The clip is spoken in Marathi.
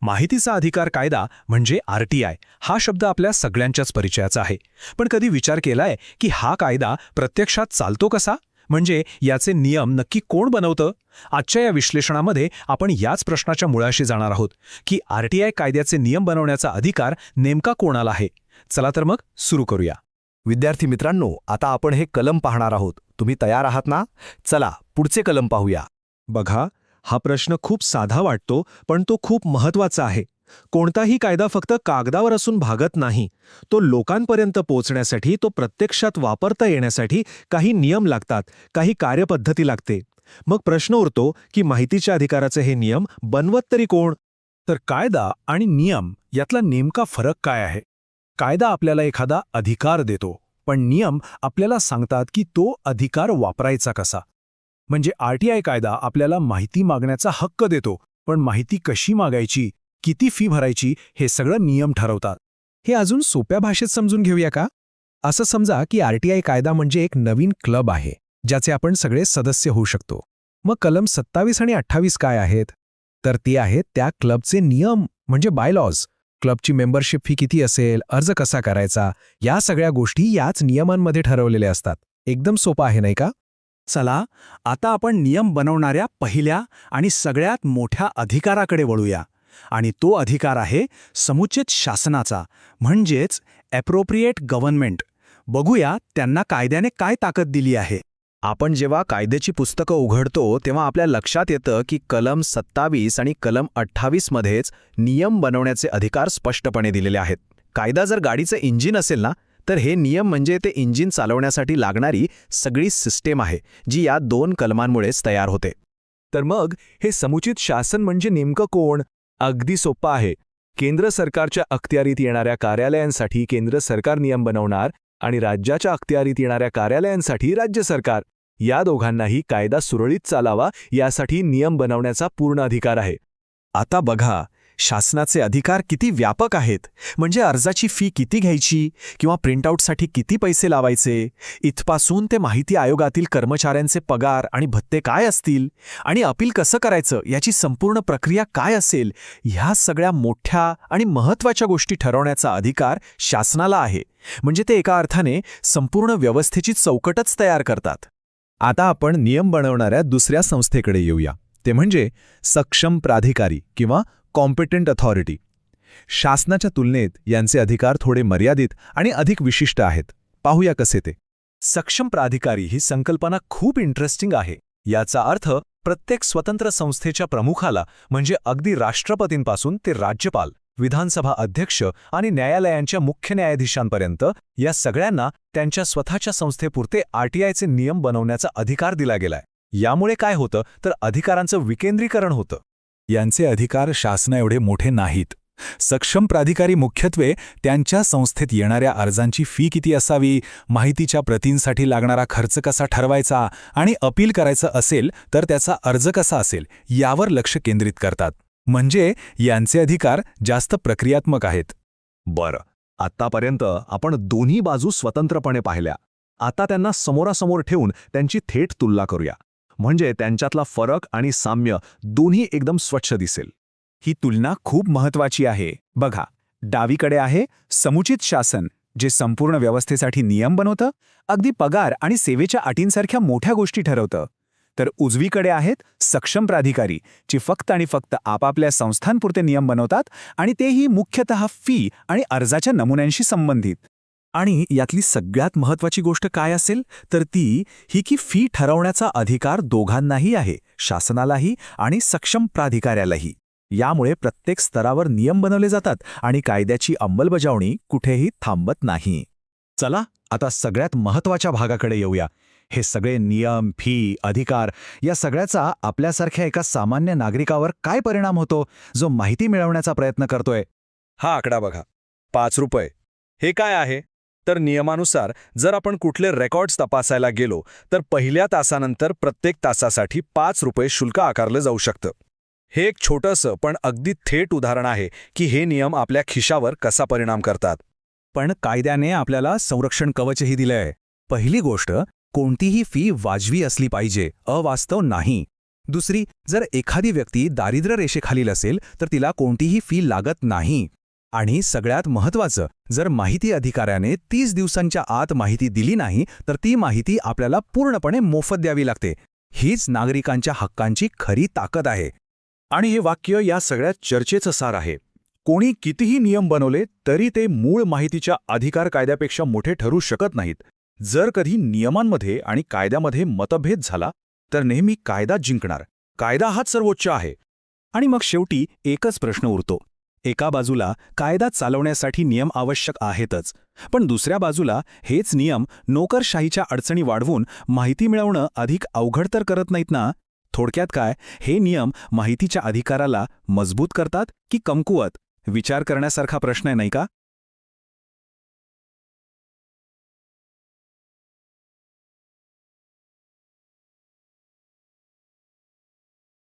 माहितीचा अधिकार कायदा म्हणजे RTI हा शब्द आपल्या सगळ्यांच्याच परिचयाचा आहे. पण कधी विचार केलाय की हा कायदा प्रत्यक्षात चालतो कसा? म्हणजे याचे नियम नक्की कोण बनवतं? आजच्या या विश्लेषणामध्ये आपण याच प्रश्नाच्या मुळाशी जाणार आहोत की RTI कायद्याचे नियम बनवण्याचा अधिकार नेमका कोणाला आहे. चला तर मग सुरू करूया. विद्यार्थी मित्रांनो, आता आपण हे कलम पाहणार आहोत. तुम्ही तयार आहात ना? चला पुढचे कलम पाहूया. बघा, हा प्रश्न खूप साधा वाटतो, पण तो खूप महत्वाचा आहे. कोणताही कायदा फक्त कागदावर असून भागत नाही. तो लोकांपर्यंत पोहोचण्यासाठी, तो प्रत्यक्षात वापरता येण्यासाठी काही नियम लागतात, काही कार्यपद्धती लागते. मग प्रश्न उरतो की माहितीच्या अधिकाराचे हे नियम बनवत तरी कोण? तर कायदा आणि नियम यातला नेमका फरक काय आहे? कायदा आपल्याला एखादा अधिकार देतो, पण नियम आपल्याला सांगतात की तो अधिकार वापरायचा कसा. म्हणजे RTI कायदा आपल्याला माहिती मागण्याचा हक्क देतो, पण माहिती कशी मागायची, किती फी भरायची हे सगळं नियम ठरवतात. हे अजून सोप्या भाषेत समजून घेऊया का? असं समजा की RTI कायदा म्हणजे एक नवीन क्लब आहे, ज्याचे आपण सगळे सदस्य होऊ शकतो. मग कलम 27 आणि 28 काय आहेत? तर ते आहेत त्या क्लबचे नियम, म्हणजे बायलॉज. क्लबची मेंबरशिप फी किती असेल, अर्ज कसा करायचा, या सगळ्या गोष्टी याच नियमांमध्ये ठरवलेल्या असतात. एकदम सोपं आहे नाही का? चला, आता आपण नियम बनवणाऱ्या पहिल्या आणि सगळ्यात मोठ्या अधिकाराकडे वळूया. आणि तो अधिकार आहे समुचित शासनाचा, म्हणजेच ॲप्रोप्रिएट गव्हर्नमेंट. बघूया त्यांना कायद्याने काय ताकद दिली आहे. आपण जेव्हा कायद्याची पुस्तकं उघडतो तेव्हा आपल्या लक्षात येतं की कलम 27 आणि कलम 28 मध्येच नियम बनवण्याचे अधिकार स्पष्टपणे दिलेले आहेत. कायदा जर गाडीचं इंजिन असेल ना, तर हे नियम म्हणजे ते इंजिन चालवण्यासाठी लागणारी सगळी सिस्टीम आहे, जी या 2 कलमांमुळेच तयार होते. तर मग हे समुचित शासन म्हणजे नेमकं कोण? अगदी सोपं आहे. केंद्र सरकारच्या अखत्यारीत येणाऱ्या कार्यालयांसाठी केंद्र सरकार नियम बनवणार आणि राज्याच्या अखत्यारीत येणाऱ्या कार्यालयांसाठी राज्य सरकार. या दोघांनाही कायदा सुरळीत चालावा यासाठी नियम बनवण्याचा पूर्ण अधिकार आहे. आता बघा, शासनाचे अधिकार किती व्यापक आहेत. म्हणजे अर्जाची फी किती घ्यायची किंवा प्रिंटआउटसाठी किती पैसे लावायचे, इथपासून ते माहिती आयोगातील कर्मचाऱ्यांचे पगार आणि भत्ते काय असतील आणि अपील कसं करायचं याची संपूर्ण प्रक्रिया काय असेल, ह्या सगळ्या मोठ्या आणि महत्त्वाच्या गोष्टी ठरवण्याचा अधिकार शासनाला आहे. म्हणजे ते एका अर्थाने संपूर्ण व्यवस्थेची चौकटच तयार करतात. आता आपण नियम बनवणाऱ्या दुसऱ्या संस्थेकडे येऊया. ते म्हणजे सक्षम प्राधिकारी किंवा कॉम्पिटंट अथॉरिटी. शासनाच्या तुलनेत यांचे अधिकार थोडे मर्यादित आणि अधिक विशिष्ट आहेत. पाहूया कसे ते. सक्षम प्राधिकारी ही संकल्पना खूप इंटरेस्टिंग आहे. याचा अर्थ प्रत्येक स्वतंत्र संस्थेच्या प्रमुखाला, म्हणजे अगदी राष्ट्रपतींपासून ते राज्यपाल, विधानसभा अध्यक्ष आणि न्यायालयांच्या मुख्य न्यायाधीशांपर्यंत या सगळ्यांना त्यांच्या स्वतःच्या संस्थेपुरते RTIचे नियम बनवण्याचा अधिकार दिला गेलाय. यामुळे काय होतं तर अधिकारांचं विकेंद्रीकरण होतं. यांचे अधिकार शासना एवढे मोठे नाहीत. सक्षम प्राधिकारी मुख्यत्वे त्यांच्या संस्थेत येणाऱ्या अर्जांची फी किती असावी, माहितीच्या प्रतींसाठी लागणारा खर्च कसा ठरवायचा आणि अपील करायचं असेल तर त्याचा अर्ज कसा असेल यावर लक्ष केंद्रित करतात. म्हणजे यांचे अधिकार जास्त प्रक्रियात्मक आहेत. बरं, आत्तापर्यंत आपण दोन्ही बाजू स्वतंत्रपणे पाहिल्या. आता त्यांना समोरासमोर ठेवून त्यांची थेट तुलना करूया. म्हणजे त्यांच्यातला फरक आणि साम्य दोन्ही एकदम स्वच्छ दिसेल. ही तुलना खूप महत्वाची आहे. बघा, डावीकडे आहे समुचित शासन, जे संपूर्ण व्यवस्थेसाठी नियम बनवतं, अगदी पगार आणि सेवेच्या अटींसारख्या मोठ्या गोष्टी ठरवतं. तर उजवीकडे आहेत सक्षम प्राधिकारी, जे फक्त आणि फक्त आपापल्या संस्थांपुरते नियम बनवतात आणि तेही मुख्यतः फी आणि अर्जाच्या नमुन्यांशी संबंधित. आणि यातली सगळ्यात महत्त्वाची गोष्ट काय असेल तर ती ही की फी ठरवण्याचा अधिकार दोघांनाही आहे, शासनालाही आणि सक्षम प्राधिकाऱ्यालाही. यामुळे प्रत्येक स्तरावर नियम बनवले जातात आणि कायद्याची अंमलबजावणी कुठेही थांबत नाही. चला, आता सगळ्यात महत्त्वाच्या भागाकडे येऊया. हे सगळे नियम, फी, अधिकार या सगळ्याचा आपल्यासारख्या एका सामान्य नागरिकावर काय परिणाम होतो, जो माहिती मिळवण्याचा प्रयत्न करतोय? हा आकडा बघा, 5 रुपये. हे काय आहे? तर नियमानुसार जर आपण कुठले रेकॉर्ड्स तपासायला गेलो तर पहिल्या तासानंतर प्रत्येक तासासाठी 5 रुपये शुल्क आकारलं जाऊ शकतं. हे एक छोटंसं पण अगदी थेट उदाहरण आहे की हे नियम आपल्या खिशावर कसा परिणाम करतात. पण कायद्याने आपल्याला संरक्षण कवचही दिलंय. पहिली गोष्ट, कोणतीही फी वाजवी असली पाहिजे, अवास्तव नाही. दुसरी, जर एखादी व्यक्ती दारिद्र्य रेषेखालील असेल तर तिला कोणतीही फी लागत नाही. आणि सगळ्यात महत्त्वाचं, जर माहिती अधिकाऱ्याने 30 दिवसांच्या आत माहिती दिली नाही तर ती माहिती आपल्याला पूर्णपणे मोफत द्यावी लागते. हीच नागरिकांच्या हक्कांची खरी ताकद आहे. आणि हे वाक्य या सगळ्या चर्चेचं सार आहे. कोणी कितीही नियम बनवले तरी ते मूळ माहितीच्या अधिकार कायद्यापेक्षा मोठे ठरू शकत नाहीत. जर कधी नियमांमध्ये आणि कायद्यामध्ये मतभेद झाला तर नेहमी कायदा जिंकणार. कायदा हाच सर्वोच्च आहे. आणि मग शेवटी एकच प्रश्न उरतो. एका बाजूला कायदा चालवण्यासाठी नियम आवश्यक आहेतच, पण दुसऱ्या बाजूला हेच नियम नोकरशाहीच्या अडचणी वाढवून माहिती मिळवणं अधिक अवघड तर करत नाहीत ना? थोडक्यात काय, हे नियम माहितीच्या अधिकाराला मजबूत करतात की कमकुवत? विचार करण्यासारखा प्रश्न आहे, नाही का?